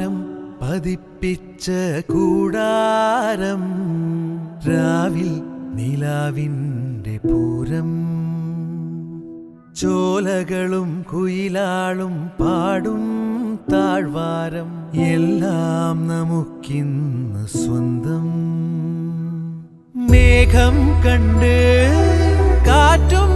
താഴ്വാരം പതിപ്പിച്ച കൂടാരം രാവിൽ നിലാവിൻ്റെ പൂരം ചോലകളും കുയിലാളും പാടും താഴ്വാരം എല്ലാം നമുക്കിന്ന് സ്വന്തം മേഘം കണ്ട് കാറ്റും